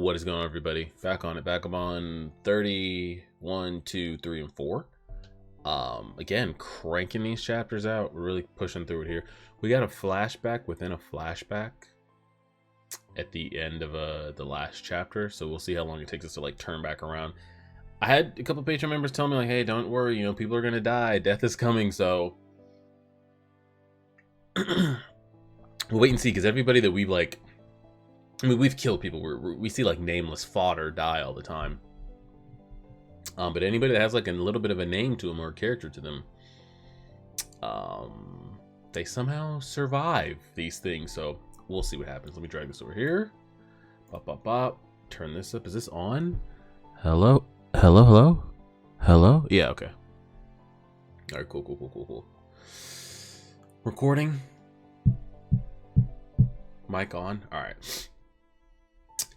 What is going on, everybody? Back on it. Vagabond 31, 2, 3, and 4. Again, cranking these chapters out. We're really pushing through it here. We got a flashback within a flashback at the end of the last chapter, so we'll see how long it takes us to like turn back around. I had a couple Patreon members tell me like, hey, don't worry, people are gonna die, death is coming, so we'll wait and see, because everybody that we've like, I mean, we've killed people. We see like nameless fodder die all the time. But anybody that has like a little bit of a name to them or a character to them, they somehow survive these things. So we'll see what happens. Let me drag this over here. Bop, bop, bop. Turn this up. Is this on? Hello? Hello? Hello? Hello? Yeah, okay. All right, cool. Recording. Mic on. All right.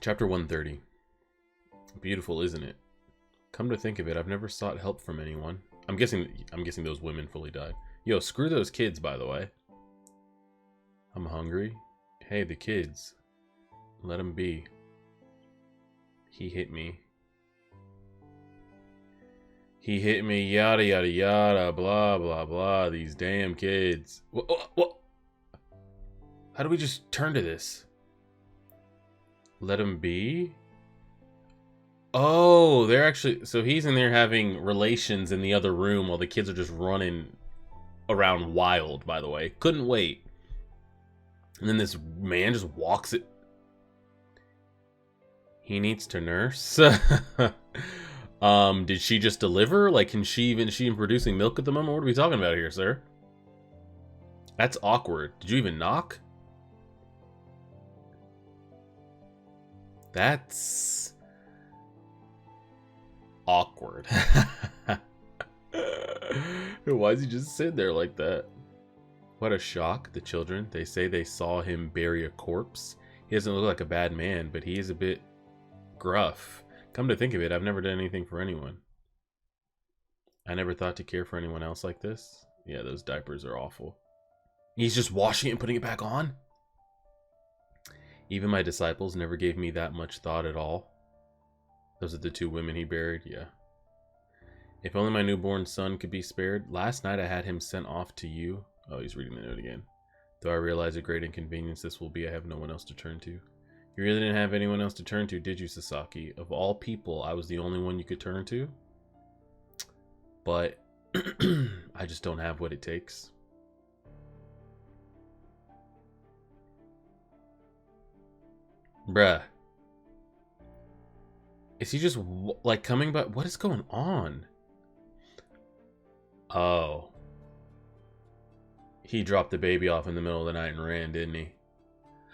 Chapter 130. Beautiful, isn't it? Come to think of it, I've never sought help from anyone. I'm guessing those women fully died. Yo, screw those kids, by the way. I'm hungry. Hey, the kids. Let them be. He hit me. He hit me, yada, yada, yada, blah, blah, blah. These damn kids. What? How do we just turn to this? Let him be? Oh, they're actually... So he's in there having relations in the other room while the kids are just running around wild, by the way. Couldn't wait. And then this man just walks it. He needs to nurse. Did she just deliver? Like, is she even producing milk at the moment? What are we talking about here, sir? That's awkward. Did you even knock? That's awkward. Why is he just sitting there like that? What a shock. The children, they say they saw him bury a corpse. He doesn't look like a bad man, but he is a bit gruff. Come to think of it, I've never done anything for anyone. I never thought to care for anyone else like this. Yeah, those diapers are awful. He's just washing it and putting it back on? Even my disciples never gave me that much thought at all. Those are the two women he buried, yeah. If only my newborn son could be spared. Last night I had him sent off to you. Oh, he's reading the note again. Though I realize a great inconvenience this will be, I have no one else to turn to. You really didn't have anyone else to turn to, did you, Sasaki? Of all people, I was the only one you could turn to. But I just don't have what it takes. Bruh. Is he just, like, coming back? What is going on? Oh. He dropped the baby off in the middle of the night and ran, didn't he?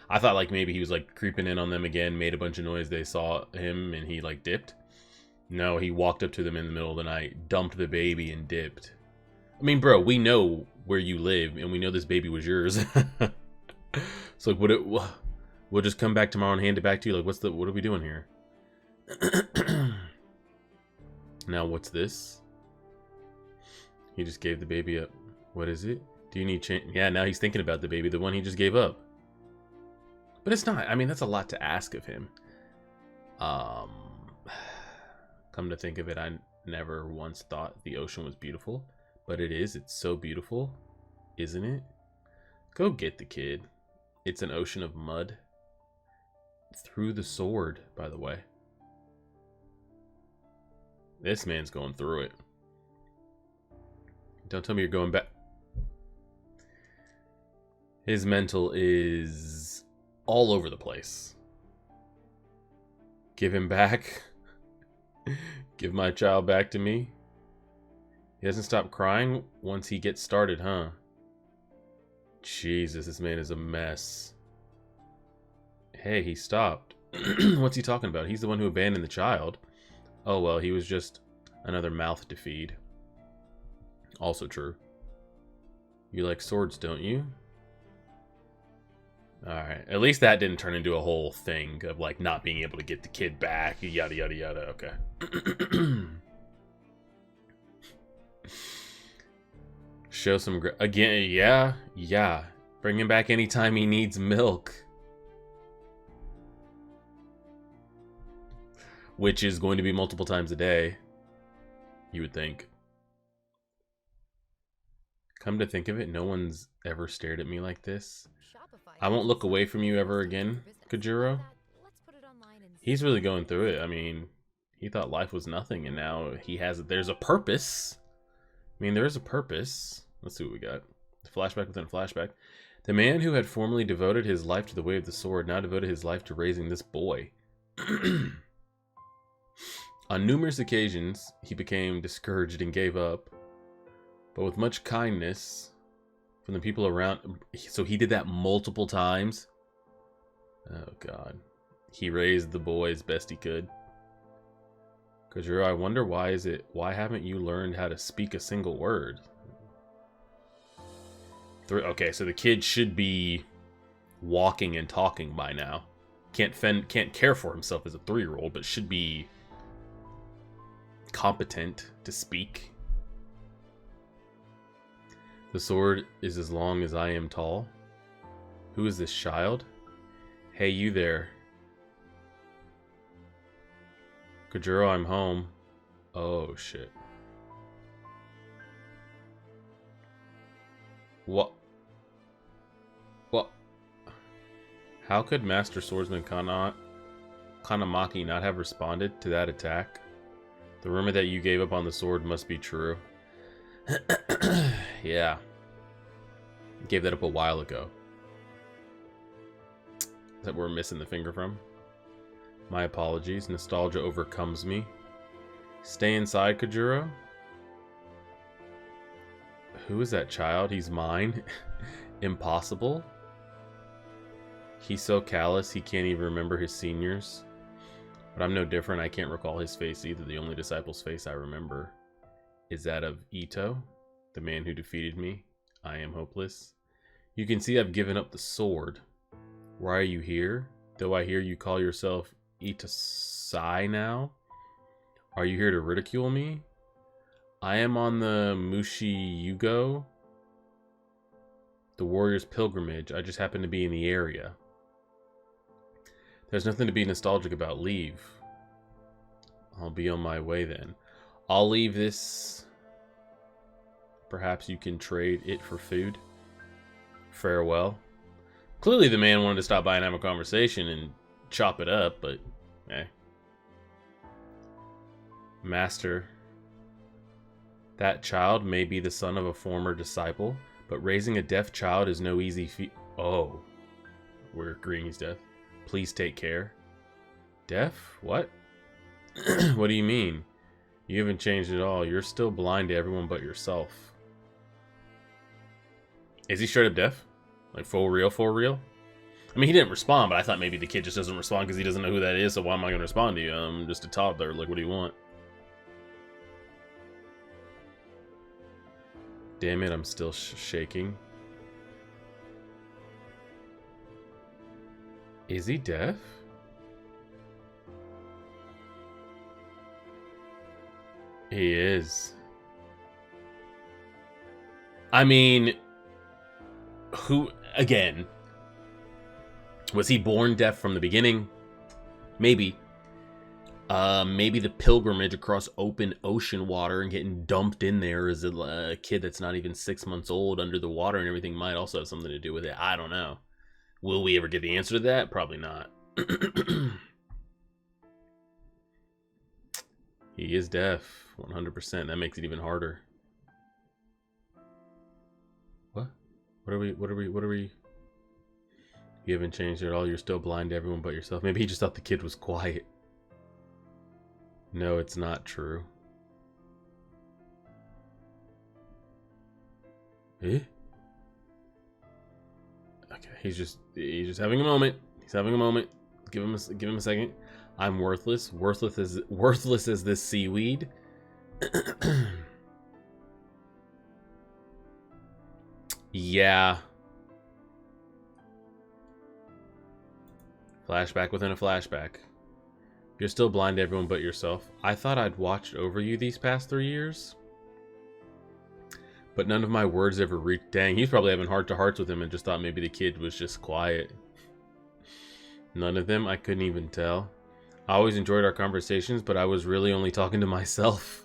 I thought, like, maybe he was, like, creeping in on them again, made a bunch of noise, they saw him, and he, like, dipped. No, he walked up to them in the middle of the night, dumped the baby, and dipped. I mean, bro, we know where you live, and we know this baby was yours. So, like, we'll just come back tomorrow and hand it back to you? Like, what are we doing here? Now, what's this? He just gave the baby up. What is it? Do you need change? Yeah, now he's thinking about the baby, the one he just gave up. But it's not. I mean, that's a lot to ask of him. Come to think of it, I never once thought the ocean was beautiful. But it is. It's so beautiful. Isn't it? Go get the kid. It's an ocean of mud. Through the sword, by the way. This man's going through it. Don't tell me you're going back. His mental is all over the place. Give him back. Give my child back to me. He doesn't stop crying once he gets started, huh? Jesus, this man is a mess. Hey, he stopped. What's he talking about? He's the one who abandoned the child. Oh, well, he was just another mouth to feed. Also true. You like swords, don't you? Alright, at least that didn't turn into a whole thing of, like, not being able to get the kid back, yada, yada, yada, okay. Show some... Again, yeah. Bring him back anytime he needs milk. which is going to be multiple times a day, you would think. Come to think of it, no one's ever stared at me like this. I won't look away from you ever again, Kojiro. He's really going through it. I mean, he thought life was nothing, and now he has it. There's a purpose. I mean, there is a purpose. Let's see what we got. Flashback within a flashback. The man who had formerly devoted his life to the way of the sword now devoted his life to raising this boy. On numerous occasions, he became discouraged and gave up. But with much kindness from the people around... So he did that multiple times. Oh, God. He raised the boy as best he could. Kojiro, I wonder why haven't you learned how to speak a single word? Okay, so the kid should be walking and talking by now. Can't care for himself as a 3-year-old, but should be competent to speak. The sword is as long as I am tall. Who is this child? Hey, you there. Kojiro, I'm home. Oh, shit. What? What? How could Master Swordsman Kanamaki not have responded to that attack? The rumor that you gave up on the sword must be true. Yeah. Gave that up a while ago. Is that where we're missing the finger from? My apologies. Nostalgia overcomes me. Stay inside, Kojiro. Who is that child? He's mine. Impossible. He's so callous he can't even remember his seniors. But I'm no different. I can't recall his face either. The only disciple's face I remember is that of Ito, the man who defeated me. I am hopeless. You can see I've given up the sword. Why are you here? Though I hear you call yourself Itasai now? Are you here to ridicule me? I am on the Mushi Yugo, the warrior's pilgrimage. I just happen to be in the area. There's nothing to be nostalgic about. Leave. I'll be on my way then. I'll leave this. Perhaps you can trade it for food. Farewell. Clearly the man wanted to stop by and have a conversation and chop it up, but hey. Master. That child may be the son of a former disciple, but raising a deaf child is no easy feat. Oh. We're agreeing he's deaf. Please take care. Deaf? What? What do you mean? You haven't changed at all. You're still blind to everyone but yourself. Is he straight up deaf? Like for real, for real? I mean, he didn't respond, but I thought maybe the kid just doesn't respond because he doesn't know who that is, so why am I going to respond to you? I'm just a toddler. Like, what do you want? Damn it, I'm still shaking. Is he deaf? He is. I mean, who, again, was he born deaf from the beginning? Maybe. Maybe the pilgrimage across open ocean water and getting dumped in there as a kid that's not even 6 months old under the water and everything might also have something to do with it. I don't know. Will we ever get the answer to that? Probably not. He is deaf, 100%. That makes it even harder. What? What are we? You haven't changed at all. You're still blind to everyone but yourself. Maybe he just thought the kid was quiet. No, it's not true. Eh? Okay, he's just having a moment. He's having a moment. Give him a second. I'm worthless. Worthless as this seaweed. Yeah. Flashback within a flashback. You're still blind to everyone but yourself. I thought I'd watched over you these past 3 years. But none of my words ever reached. Dang, he's probably having heart-to-hearts with him and just thought maybe the kid was just quiet. None of them? I couldn't even tell. I always enjoyed our conversations, but I was really only talking to myself.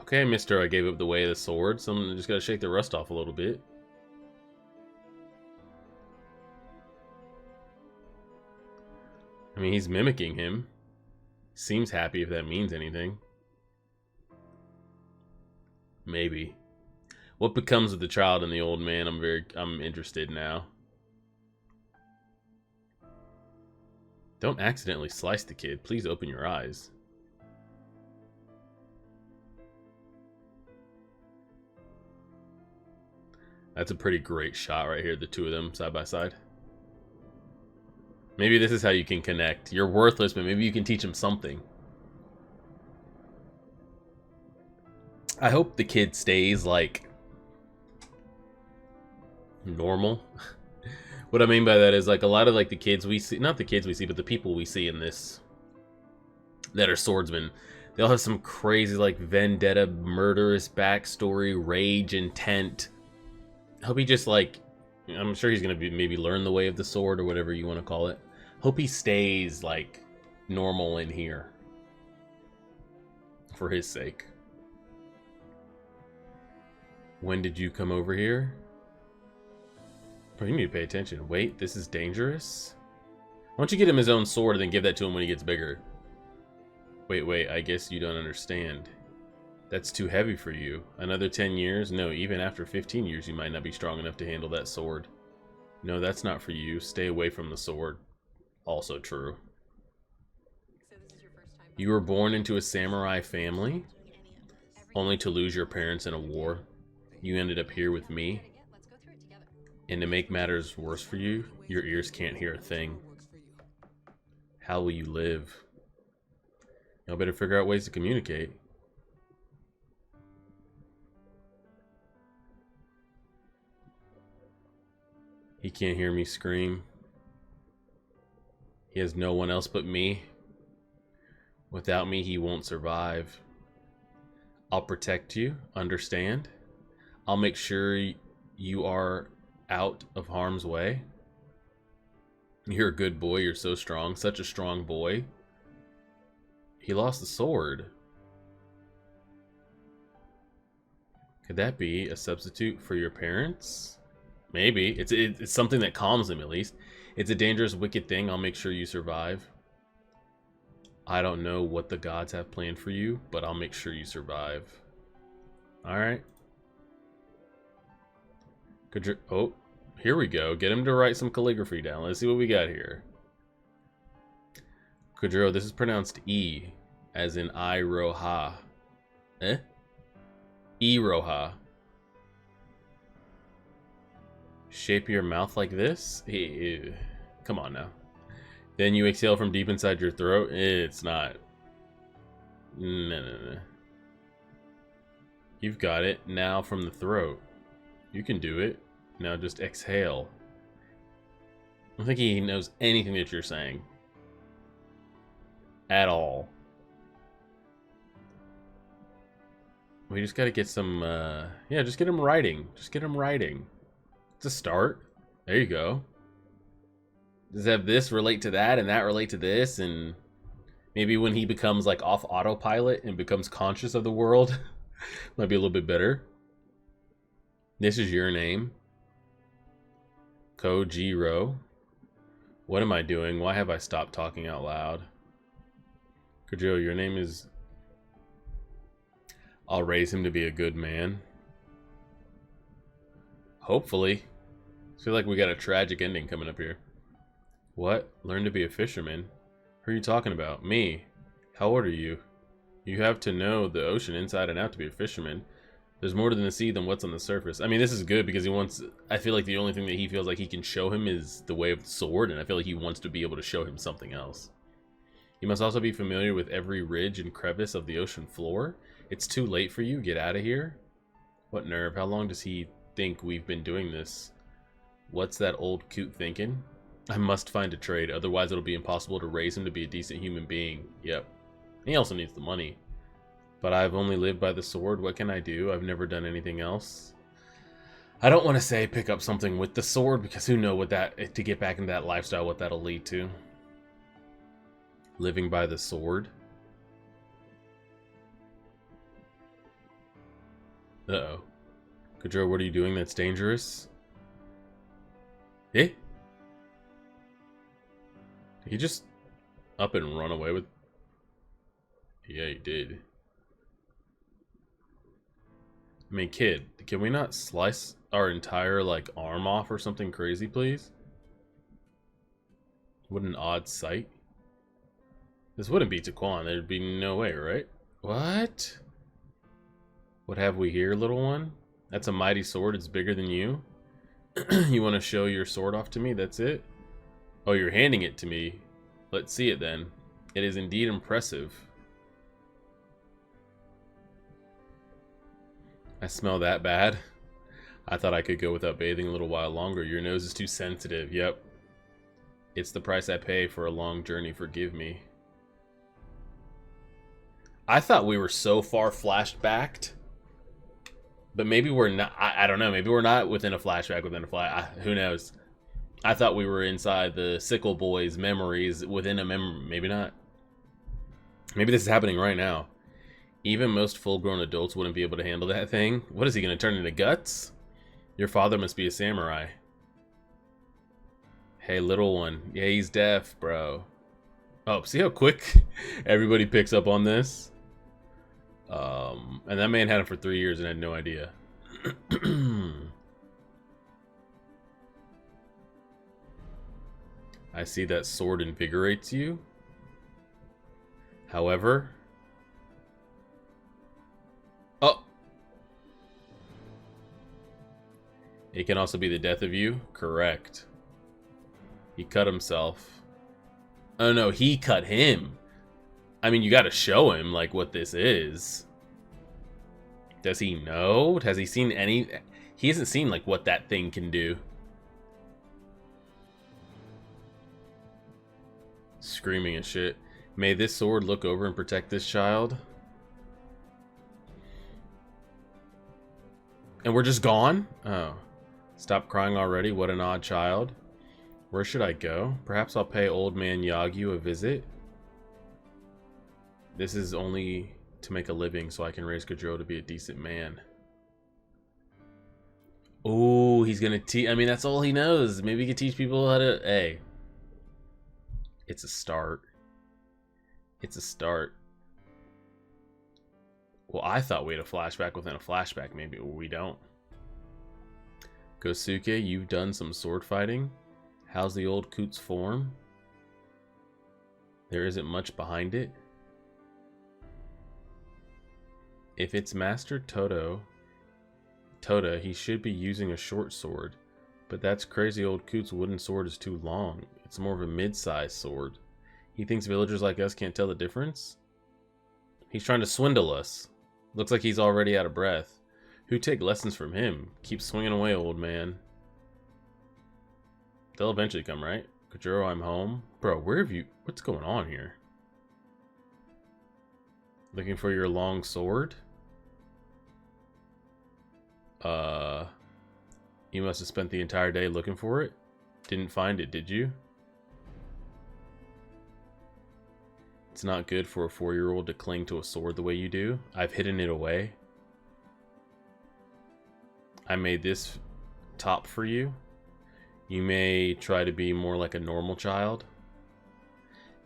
Okay, mister, I gave up the way of the sword. Someone just gotta shake the rust off a little bit. I mean, he's mimicking him. Seems happy, if that means anything. Maybe. What becomes of the child and the old man? I'm interested now. Don't accidentally slice the kid. Please open your eyes. That's a pretty great shot right here, the two of them side by side. Maybe this is how you can connect. You're worthless, but maybe you can teach him something. I hope the kid stays, like, normal. What I mean by that is, like, a lot of, like, the kids we see, not the kids we see, but the people we see in this that are swordsmen, they all have some crazy, like, vendetta, murderous backstory, rage, intent. I hope he just, like, I'm sure he's gonna be maybe learn the way of the sword or whatever you want to call it. Hope he stays, like, normal in here. For his sake. When did you come over here? Bro, you need to pay attention. Wait, this is dangerous? Why don't you get him his own sword and then give that to him when he gets bigger? Wait, I guess you don't understand. That's too heavy for you. Another 10 years? No, even after 15 years you might not be strong enough to handle that sword. No, that's not for you. Stay away from the sword. Also true. You were born into a samurai family, only to lose your parents in a war. You ended up here with me. And to make matters worse for you, your ears can't hear a thing. How will you live? Y'all better figure out ways to communicate. He can't hear me scream. He has no one else but me. Without me, he won't survive. I'll protect you, understand? I'll make sure you are out of harm's way. You're a good boy, you're so strong, such a strong boy. He lost the sword. Could that be a substitute for your parents? Maybe. It's something that calms him, at least. It's a dangerous, wicked thing. I'll make sure you survive. I don't know what the gods have planned for you, but I'll make sure you survive. Alright. Oh, here we go. Get him to write some calligraphy down. Let's see what we got here. Kudro, this is pronounced E, as in I-ro-ha. Eh? E-ro-ha. Shape your mouth like this? Come on now. Then you exhale from deep inside your throat? It's not. No. You've got it. Now from the throat. You can do it. Now just exhale. I don't think he knows anything that you're saying. At all. We just gotta get some, yeah, just get him writing. Just get him writing. It's a start. There you go. Does have this relate to that and that relate to this, and maybe when he becomes like off autopilot and becomes conscious of the world, might be a little bit better. This is your name. Kojiro. What am I doing? Why have I stopped talking out loud? Kojiro, your name is... I'll raise him to be a good man. Hopefully. I feel like we got a tragic ending coming up here. What? Learn to be a fisherman? Who are you talking about? Me. How old are you? You have to know the ocean inside and out to be a fisherman. There's more to the sea than what's on the surface. I mean, this is good because he wants... I feel like the only thing that he feels like he can show him is the way of the sword, and I feel like he wants to be able to show him something else. You must also be familiar with every ridge and crevice of the ocean floor. It's too late for you. Get out of here. What nerve? How long does he think we've been doing this? What's that old coot thinking? I must find a trade, otherwise it'll be impossible to raise him to be a decent human being. Yep. And he also needs the money. But I've only lived by the sword. What can I do? I've never done anything else. I don't want to say pick up something with the sword, because who knows what that, to get back into that lifestyle, what that'll lead to. Living by the sword. Uh-oh. Kajiro, what are you doing that's dangerous? Eh? Did he just up and run away with... Yeah, he did. I mean, kid, can we not slice our entire, like, arm off or something crazy, please? What an odd sight. This wouldn't be Taquan. There'd be no way, right? What? What have we here, little one? That's a mighty sword. It's bigger than you. You want to show your sword off to me? That's it? Oh, you're handing it to me. Let's see it then. It is indeed impressive. I smell that bad. I thought I could go without bathing a little while longer. Your nose is too sensitive. Yep. It's the price I pay for a long journey. Forgive me. I thought we were so far flashbacked. But maybe we're not. I don't know. Maybe we're not within a flashback within a flash. Who knows? I thought we were inside the Sickle Boy's memories within a memory. Maybe not. Maybe this is happening right now. Even most full-grown adults wouldn't be able to handle that thing. What is he going to turn into guts? Your father must be a samurai. Hey, little one. Yeah, he's deaf, bro. Oh, see how quick everybody picks up on this? And that man had him for 3 years and had no idea. I see that sword invigorates you. However... Oh! It can also be the death of you? Correct. He cut himself. Oh no, he cut him. I mean, you gotta show him, like, what this is. Does he know? Has he seen any... He hasn't seen, like, what that thing can do. Screaming and shit. May this sword look over and protect this child. And we're just gone? Oh. Stop crying already. What an odd child. Where should I go? Perhaps I'll pay old man Yagyu a visit. This is only to make a living so I can raise Kajiro to be a decent man. Oh, he's gonna teach... I mean, that's all he knows. Maybe he can teach people how to... Hey. It's a start. It's a start. Well, I thought we had a flashback within a flashback. Maybe we don't. Kosuke, you've done some sword fighting? How's the old coot's form? There isn't much behind it. If it's Master Toda, he should be using a short sword. But that's crazy old coot's wooden sword is too long. It's more of a mid-sized sword. He thinks villagers like us can't tell the difference? He's trying to swindle us. Looks like he's already out of breath. Who take lessons from him? Keep swinging away, old man. They'll eventually come, right? Kajiro, I'm home. Bro, where have you... What's going on here? Looking for your long sword? You must have spent the entire day looking for it? Didn't find it, did you? It's not good for a 4-year-old to cling to a sword the way you do. I've hidden it away. I made this top for you. You may try to be more like a normal child.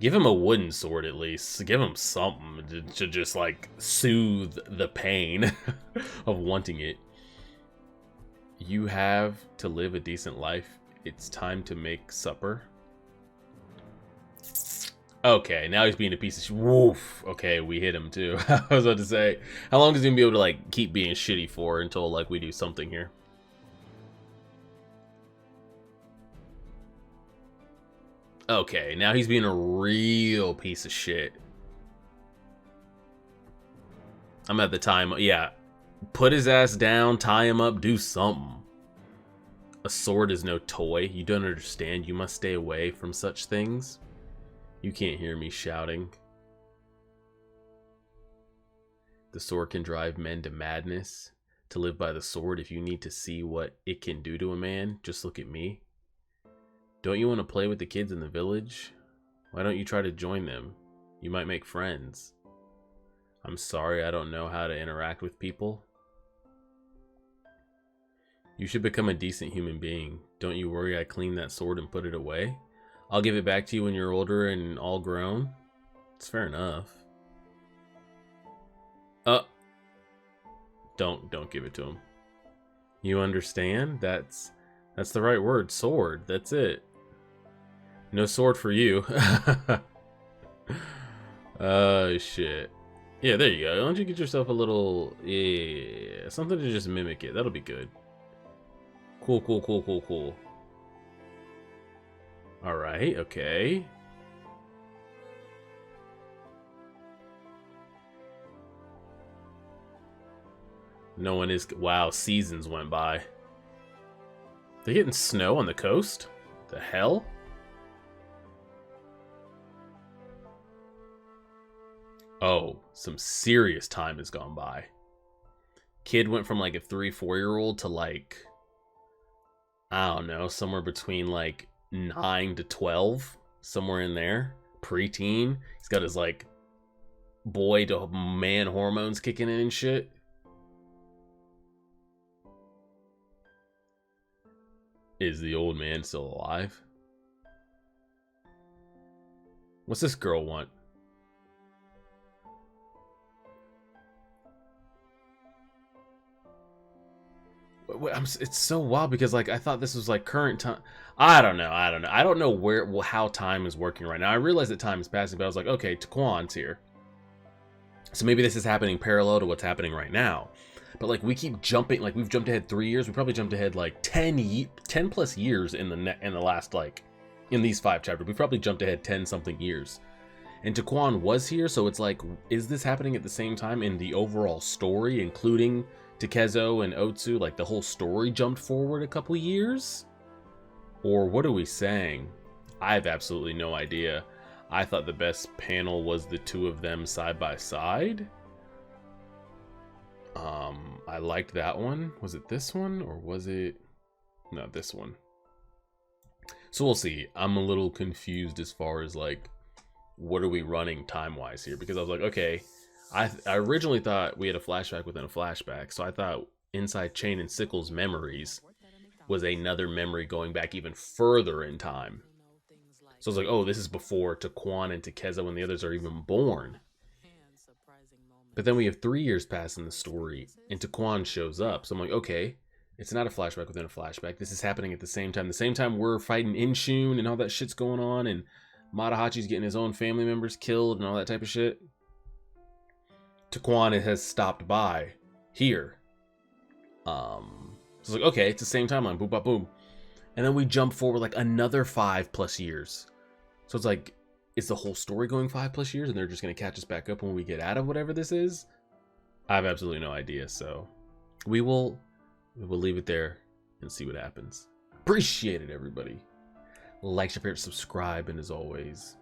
Give him a wooden sword at least. Give him something to just like soothe the pain of wanting it. You have to live a decent life. It's time to make supper. Okay, now he's being a piece of shit. Woof. Okay, we hit him too. I was about to say, how long is he gonna be able to like keep being shitty for until like we do something here? Okay, now he's being a real piece of shit. I'm at the time. Yeah, put his ass down, tie him up, do something. A sword is no toy. You don't understand. You must stay away from such things. You can't hear me shouting. The sword can drive men to madness. to live by the sword. If you need to see what it can do to a man, just look at me. Don't you want to play with the kids in the village? Why don't you try to join them? You might make friends. I'm sorry, I don't know how to interact with people. You should become a decent human being. Don't you worry, I cleaned that sword and put it away. I'll give it back to you when you're older and all grown. It's fair enough. Don't give it to him. You understand? That's the right word. Sword. That's it. No sword for you. Oh, shit. Yeah, there you go. Why don't you get yourself a little... Yeah, something to just mimic it. That'll be good. Cool, cool, cool, cool, cool. Alright, okay. No one is... Wow, seasons went by. They getting snow on the coast? The hell? Oh, some serious time has gone by. Kid went from like a 3-4-year-old to like... I don't know, somewhere between like 9 to 12. Somewhere in there. Preteen. He's got his like boy to man hormones kicking in and shit. Is the old man still alive? What's this girl want? It's so wild because like I thought this was like current time. I don't know. I don't know how time is working right now. I realize that time is passing, but I was like, okay, Taquan's here, so maybe this is happening parallel to what's happening right now. But like we keep jumping, like we've jumped ahead 3 years. We probably jumped ahead like 10 plus years in the last like in these 5 chapters. We probably jumped ahead 10 something years. And Taquan was here, so it's like, is this happening at the same time in the overall story, including Takezo and Otsu? Like the whole story jumped forward a couple years? Or what are we saying? I have absolutely no idea. I thought the best panel was the two of them side by side. I liked that one. Was it this one or was it... No, this one. So we'll see. I'm a little confused as far as like, what are we running time-wise here? Because I was like, okay, I originally thought we had a flashback within a flashback. So I thought inside Chain and Sickle's memories was another memory going back even further in time. So I was like, oh, this is before Taquan and Takezo when the others are even born. But then we have 3 years pass in the story, and Taquan shows up. So I'm like, okay, it's not a flashback within a flashback. This is happening at the same time. The same time we're fighting Inshun and all that shit's going on, and Matahachi's getting his own family members killed and all that type of shit. Taquan has stopped by here. So it's like, okay, it's the same timeline. Boom, bop, boom. And then we jump forward like another 5 plus years. So it's like, is the whole story going 5 plus years and they're just going to catch us back up when we get out of whatever this is? I have absolutely no idea. So we will leave it there and see what happens. Appreciate it, everybody. Like, share, subscribe, and as always,